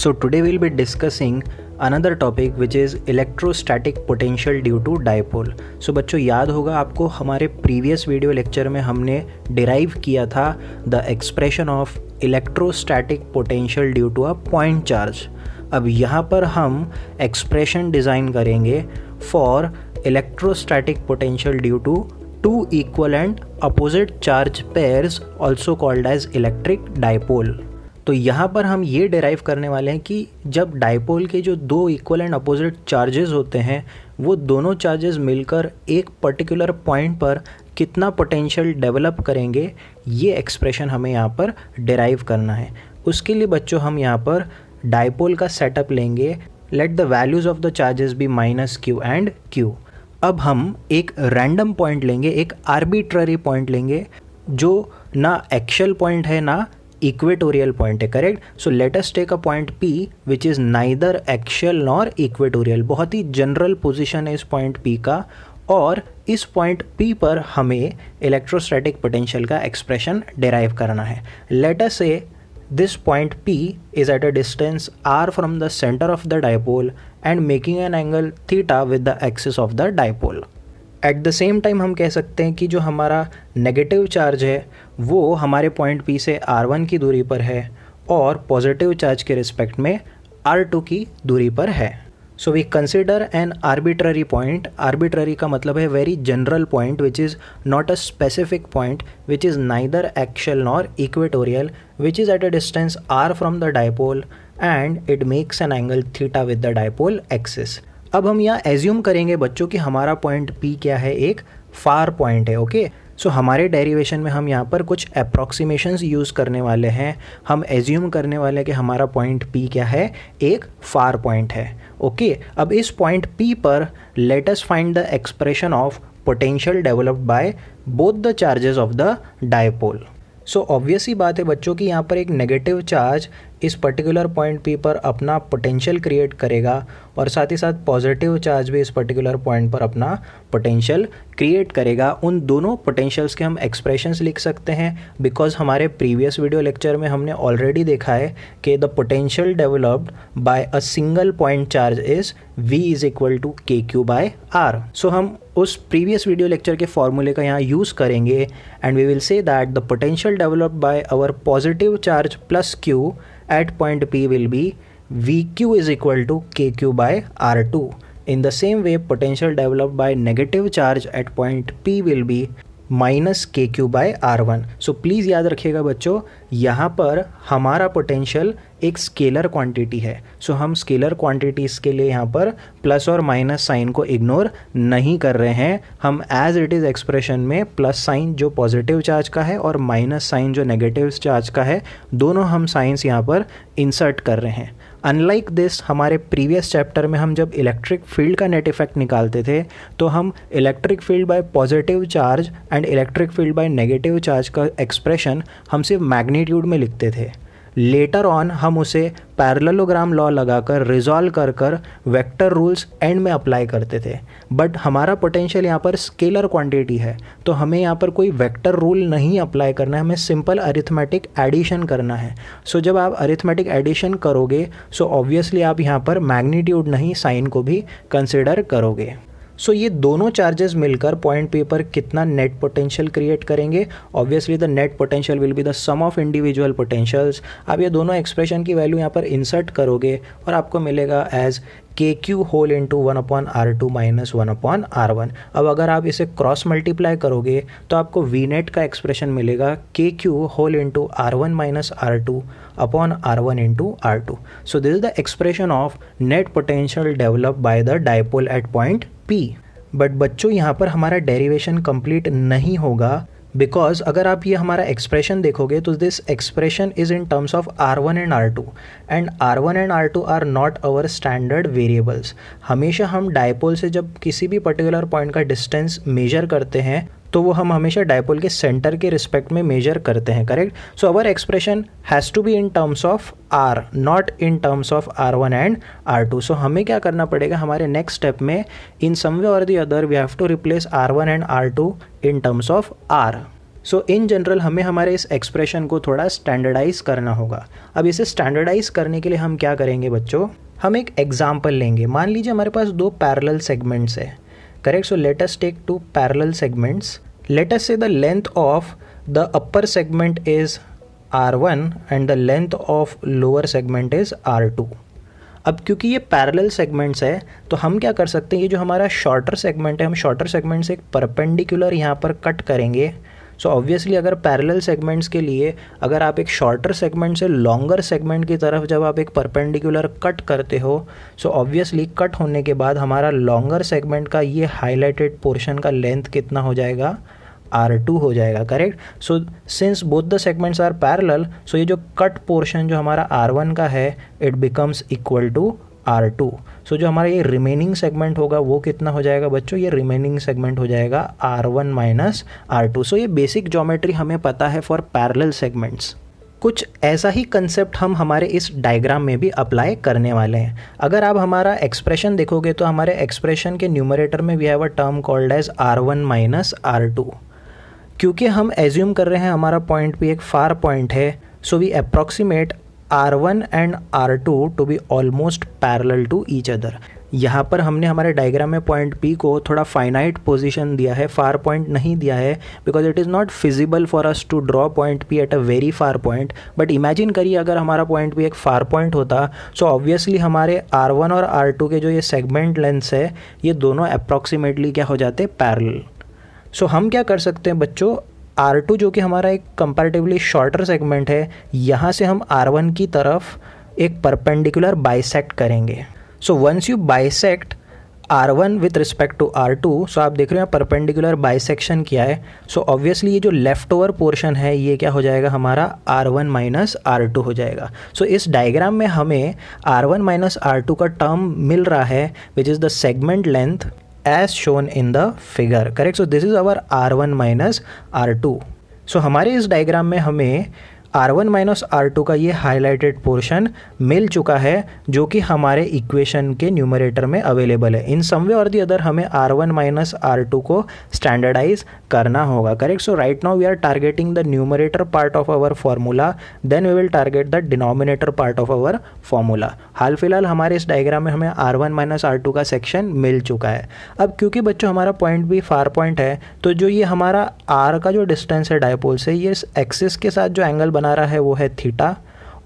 So today we'll be discussing another topic which is electrostatic potential due to dipole. So बच्चों याद होगा आपको हमारे प्रीवियस वीडियो लेक्चर में हमने डिराइव किया था the expression of electrostatic potential due to a point charge. अब यहाँ पर हम एक्सप्रेशन डिज़ाइन करेंगे for electrostatic potential due to two equal and opposite charge pairs also called as electric dipole. तो यहाँ पर हम ये डिराइव करने वाले हैं कि जब डाइपोल के जो दो इक्वल एंड अपोजिट चार्जेस होते हैं वो दोनों चार्जेस मिलकर एक पर्टिकुलर पॉइंट पर कितना पोटेंशियल डेवलप करेंगे, ये एक्सप्रेशन हमें यहाँ पर डिराइव करना है. उसके लिए बच्चों हम यहाँ पर डाइपोल का सेटअप लेंगे. Let the values of the charges be minus q and q. अब हम एक रैंडम पॉइंट लेंगे, एक आर्बिट्ररी पॉइंट लेंगे जो ना एक्चुअल पॉइंट है ना इक्वेटोरियल पॉइंट है. Correct. So let us take a point P which is neither actual nor equatorial. बहुत ही जनरल पोजीशन है इस पॉइंट P का, और इस पॉइंट P पर हमें इलेक्ट्रोस्टैटिक पोटेंशियल का एक्सप्रेशन डिराइव करना है. लेट अस से this point P is at a distance r from the center of the dipole and making an angle theta with the axis of the dipole. At the same time हम कह सकते हैं कि जो हमारा negative charge है वो हमारे पॉइंट P से r1 की दूरी पर है और पॉजिटिव चार्ज के रिस्पेक्ट में r2 की दूरी पर है. So we consider an arbitrary point. Arbitrary का मतलब है very general point which is not a specific point which is neither actual nor equatorial which is at a distance r from the dipole and it makes an angle theta with the dipole axis. अब हम यहाँ assume करेंगे बच्चों कि हमारा point P क्या है, एक फार पॉइंट है. ओके. सो हमारे डेरिवेशन में हम यहाँ पर कुछ अप्रॉक्सीमेशंस यूज़ करने वाले हैं. हम एज्यूम करने वाले हैं कि हमारा पॉइंट P क्या है, एक फार पॉइंट है. ओके. अब इस पॉइंट P पर let us find the expression of potential developed by both the charges of the dipole. So obvious ही बात है बच्चों कि यहाँ पर एक नेगेटिव चार्ज इस पर्टिकुलर पॉइंट P पर अपना पोटेंशियल क्रिएट करेगा और साथ ही साथ पॉजिटिव चार्ज भी इस पर्टिकुलर पॉइंट पर अपना पोटेंशियल क्रिएट करेगा. उन दोनों पोटेंशियल्स के हम एक्सप्रेशंस लिख सकते हैं बिकॉज हमारे प्रीवियस वीडियो लेक्चर में हमने ऑलरेडी देखा है कि the potential developed by a single point charge is V is equal to KQ by R. So हम उस प्रीवियस वीडियो लेक्चर के फॉर्मूले का यहाँ यूज़ करेंगे and we will say that the potential developed by our positive charge plus Q at point P will be VQ is equal to KQ by R2. In the same way, potential developed by negative charge at point P will be minus KQ by R1. So please याद रखिएगा बच्चों, यहाँ पर हमारा potential एक scalar quantity है. सो हम scalar quantities के लिए यहाँ पर प्लस और माइनस साइन को इग्नोर नहीं कर रहे हैं. हम एज इट इज़ एक्सप्रेशन में प्लस साइन जो पॉजिटिव चार्ज का है और माइनस साइन जो नेगेटिव चार्ज का है, दोनों हम साइंस यहाँ पर इंसर्ट कर रहे हैं. अनलाइक दिस, हमारे प्रीवियस चैप्टर में हम जब इलेक्ट्रिक फील्ड का नेट इफेक्ट निकालते थे तो हम electric field bye positive charge and electric field by negative charge का एक्सप्रेशन हम सिर्फ मैग्नीट्यूड में लिखते थे. लेटर ऑन हम उसे पैरेललोग्राम लॉ लगाकर रिजॉल्व कर वेक्टर रूल्स एंड में अप्लाई करते थे. बट हमारा पोटेंशियल यहाँ पर स्केलर क्वांटिटी है तो हमें यहाँ पर कोई वेक्टर रूल नहीं अप्लाई करना है, हमें सिंपल अरिथमेटिक एडिशन करना है. सो जब आप अरिथमेटिक एडिशन करोगे सो ऑब्वियसली आप यहाँ पर मैग्नीट्यूड नहीं साइन को भी कंसिडर करोगे. सो ये दोनों चार्जेस मिलकर पॉइंट P पर कितना नेट पोटेंशियल क्रिएट करेंगे. Obviously the net potential will be the sum of individual potentials. आप ये दोनों एक्सप्रेशन की वैल्यू यहाँ पर इंसर्ट करोगे और आपको मिलेगा as KQ whole into 1/R2 minus 1/R1. अब अगर आप इसे क्रॉस मल्टीप्लाई करोगे तो आपको V नेट का एक्सप्रेशन मिलेगा KQ whole into R1 minus R2 upon R1 into R2. So this is the expression of net potential developed by the dipole at point P. But बच्चों यहाँ पर हमारा derivation complete नहीं होगा because अगर आप ये हमारा एक्सप्रेशन देखोगे तो this expression is in terms of R1 and R2 and R1 and R2 are not our standard variables. हमेशा हम डाइपोल से जब किसी भी पर्टिकुलर पॉइंट का डिस्टेंस मेजर करते हैं तो वो हम हमेशा डाइपोल के सेंटर के रिस्पेक्ट में मेजर करते हैं. Correct. So our expression has to be in terms of R, not in terms of R1 and R2. So हमें क्या करना पड़ेगा हमारे नेक्स्ट स्टेप में, इन some way or the other we have to replace R1 and R2 in terms of R. So in general हमें हमारे इस expression को थोड़ा स्टैंडर्डाइज करना होगा। अब इसे स्टैंडर्डाइज करने के लिए हम क्या करेंगे बच्चों, हम एक एग्जाम्पल लेंगे। मान लीजिए हमारे पास दो पैरेलल सेगमेंट्स है, correct. So let us take two parallel segments. Let us say the length of the upper segment is R1 and the length of lower segment is R2। अब क्योंकि ये पैरेलल सेगमेंट्स है तो हम क्या कर सकते हैं, ये जो हमारा शॉर्टर सेगमेंट है, हम शॉर्टर सेगमेंट से एक परपेंडिकुलर यहाँ पर कट करेंगे। सो ऑब्वियसली अगर पैरेलल सेगमेंट्स के लिए अगर आप एक शॉर्टर सेगमेंट से लॉन्गर सेगमेंट की तरफ जब आप एक परपेंडिकुलर कट करते हो, सो ऑब्वियसली कट होने के बाद हमारा लॉन्गर सेगमेंट का ये हाईलाइटेड पोर्शन का लेंथ कितना हो जाएगा, R2 हो जाएगा, correct. So since both the segments are parallel, so ये जो कट पोर्शन जो हमारा R1 का है it becomes equal to R2। सो जो हमारा ये रिमेनिंग सेगमेंट होगा वो कितना हो जाएगा बच्चों, ये रिमेनिंग सेगमेंट हो जाएगा R1 माइनस R2। सो ये बेसिक ज्योमेट्री हमें पता है फॉर पैरेलल सेगमेंट्स। कुछ ऐसा ही कंसेप्ट हम हमारे इस डायग्राम में भी अप्लाई करने वाले हैं। अगर आप हमारा एक्सप्रेशन देखोगे तो हमारे एक्सप्रेशन के न्यूमरेटर में we have a term called as R1 minus R2। क्योंकि हम एज्यूम कर रहे हैं हमारा पॉइंट भी एक फार पॉइंट है, so we approximate R1 and R2 to be almost parallel to each other. यहाँ पर हमने हमारे डायग्राम में पॉइंट P को थोड़ा फाइनाइट पोजीशन दिया है, फार पॉइंट नहीं दिया है, because it is not feasible for us to draw point P at a very far point. But imagine करिए अगर हमारा पॉइंट P एक फार पॉइंट होता, सो ऑब्वियसली हमारे R1 और R2 के जो ये सेगमेंट लेंथ्स है ये दोनों अप्रॉक्सीमेटली क्या हो जाते, पैरेलल। सो हम क्या कर सकते हैं बच्चों, R2 जो कि हमारा एक कंपैरेटिवली शॉर्टर सेगमेंट है, यहाँ से हम R1 की तरफ एक परपेंडिकुलर बाइसेक्ट करेंगे। So once you bisect R1 with respect to R2, so आप देख रहे हैं परपेंडिकुलर बाइसेक्शन किया है। सो ऑब्वियसली ये जो लेफ्ट ओवर पोर्शन है ये क्या हो जाएगा, हमारा R1 माइनस R2 हो जाएगा। सो इस डायग्राम में हमें R1 माइनस R2 का टर्म मिल रहा है which is the segment length as shown in the figure, correct। so this is our R1 minus R2। so हमारे इस डायग्राम में हमें R1 माइनस R2 का ये हाईलाइटेड पोर्शन मिल चुका है जो कि हमारे इक्वेशन के न्यूमरेटर में अवेलेबल है। इन सम वे और दी अदर हमें R1 माइनस R2 को स्टैंडर्डाइज करना होगा, correct. So right now we are targeting the numerator part of our formula, then we will target the denominator part of our formula. हाल फिलहाल हमारे इस diagram में हमें R1 माइनस R2 का सेक्शन मिल चुका है। अब क्योंकि बच्चों हमारा पॉइंट भी फार पॉइंट है, तो जो ये हमारा R का जो डिस्टेंस है डायपोल से, ये एक्सिस के साथ जो एंगल बना रहा है वो है थीटा।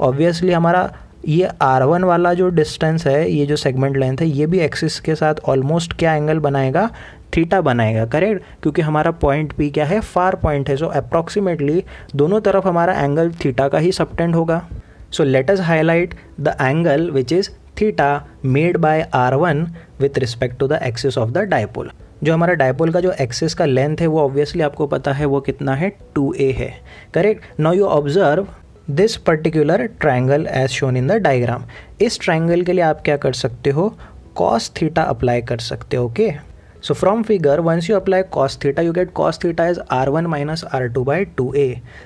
ऑब्वियसली हमारा ये R1 वाला जो डिस्टेंस है, ये जो सेगमेंट लेंथ है, ये भी एक्सिस के साथ ऑलमोस्ट क्या एंगल बनाएगा, थीटा बनाएगा, करेक्ट। क्योंकि हमारा पॉइंट P क्या है, फार पॉइंट है। सो अप्रॉक्सीमेटली दोनों तरफ हमारा एंगल थीटा का ही सबटेंड होगा। So let us highlight the angle which is theta made by R1 with respect to the axis of the dipole. जो हमारा डायपोल का जो एक्सिस का लेंथ है वो ऑब्वियसली आपको पता है वो कितना है, 2a है, correct. Now you observe this particular triangle as shown in the diagram. इस ट्रायंगल के लिए आप क्या कर सकते हो, cos थीटा अप्लाई कर सकते हो, okay. So from figure once you apply cos theta you get cos theta is R1 minus R2 by 2a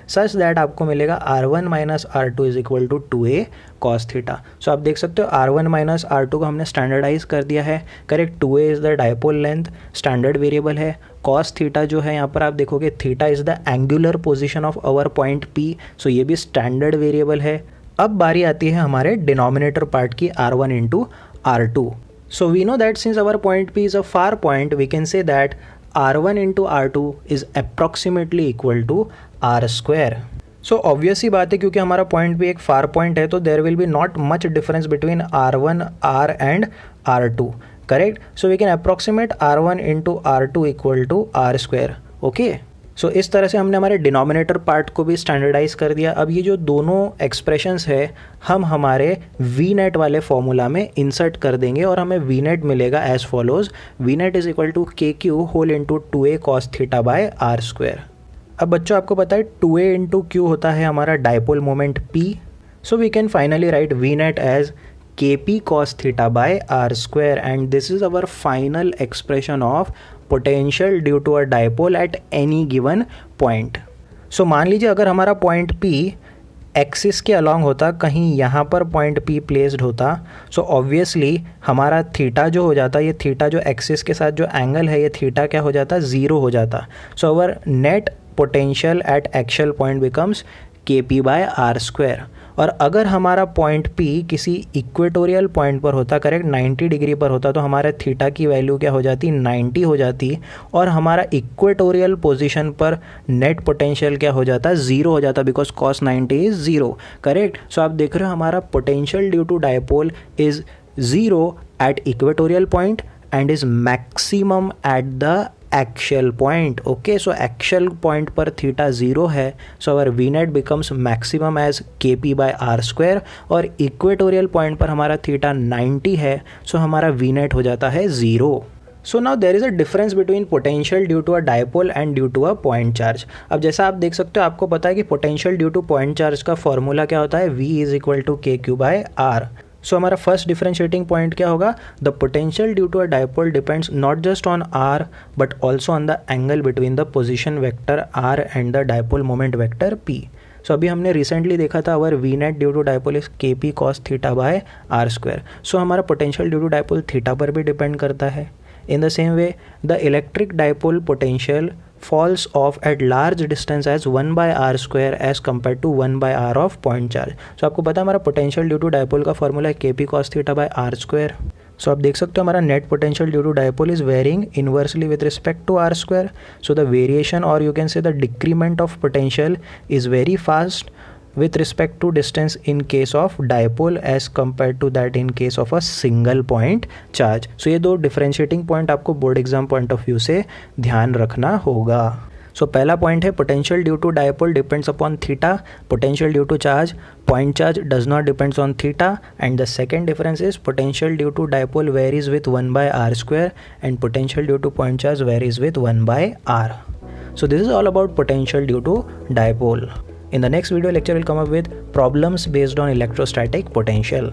such that आपको मिलेगा R1 minus R2 is equal to 2a cos theta. So आप देख सकते हो R1 minus R2 को हमने standardise कर दिया है, correct. 2a is the dipole length, standard variable है। cos थीटा जो है यहाँ पर आप देखोगे theta is the angular position of our point P, so ये भी स्टैंडर्ड वेरिएबल है। अब बारी आती है हमारे डिनोमिनेटर पार्ट की, R1 into R2। So we know that since our point P is a far point, we can say that R1 into R2 is approximately equal to R square. So obvious ही बात है क्योंकि हमारा point P एक far point है तो there will be not much difference between R1, R and R2, correct? So we can approximate R1 into R2 equal to R square, okay? सो इस तरह से हमने हमारे डिनोमिनेटर पार्ट को भी स्टैंडर्डाइज कर दिया। अब ये जो दोनों एक्सप्रेशंस है हम हमारे वी नेट वाले फॉर्मूला में इंसर्ट कर देंगे और हमें वी नेट मिलेगा as follows, V net is equal to K Q whole into 2a cos theta by R square. अब बच्चों आपको पता है 2a इंटू क्यू होता है हमारा dipole moment P, so we can finally write V net as kp cos theta by R square and this is our final expression of potential due to a dipole at any given point. So मान लीजिए अगर हमारा point P axis के along होता, कहीं यहाँ पर point P placed होता, सो ऑब्वियसली हमारा थीटा जो हो जाता, ये थीटा जो एक्सिस के साथ जो एंगल है ये थीटा क्या हो जाता, 0 हो जाता। So our net potential at actual point becomes kp/r²। और अगर हमारा पॉइंट P किसी इक्वेटोरियल पॉइंट पर होता, करेक्ट 90 डिग्री पर होता, तो हमारे थीटा की वैल्यू क्या हो जाती, 90 हो जाती, और हमारा इक्वेटोरियल पोजीशन पर नेट पोटेंशियल क्या हो जाता, 0 हो जाता, because cos 90 is 0, correct. So आप देख रहे हो हमारा potential due to dipole is 0 at equatorial point and is maximum at the actual point. Okay, so actual point पर थीटा 0 है, so our V net becomes maximum as kp/r², और equatorial point पर हमारा थीटा 90 है, सो हमारा V net हो जाता है 0। So now there is a difference between potential due to a dipole and due to a point charge. अब जैसा आप देख सकते हो, आपको पता है कि potential due to point charge का फॉर्मूला क्या होता है, v = kq/r। सो हमारा फर्स्ट डिफरेंशिएटिंग पॉइंट क्या होगा, the potential due to a dipole depends not just on r but also on the angle between the position vector r and the dipole moment vector p। So अभी हमने recently देखा था our V net due to dipole is kp cos θ/r²। So हमारा potential due to dipole theta पर भी depend करता है। In the same way, the electric dipole potential falls off at large distance as 1/r² as compared to 1/r of point charge. So आपको पता है हमारा potential due to dipole का formula है kp cos θ/r²। सो आप देख सकते हो हमारा net potential due to dipole is varying inversely with respect to r²। So the variation और you can say the decrement of potential is very fast with respect to distance in case of dipole as compared to that in case of a single point charge. So ये दो differentiating point आपको board exam point of view से ध्यान रखना होगा। So पहला point है potential due to dipole depends upon theta, potential due to charge point charge does not depends on theta, and the second difference is potential due to dipole varies with 1/r² and potential due to point charge varies with 1/r। So this is all about potential due to dipole. In the next video lecture, we'll come up with problems based on electrostatic potential.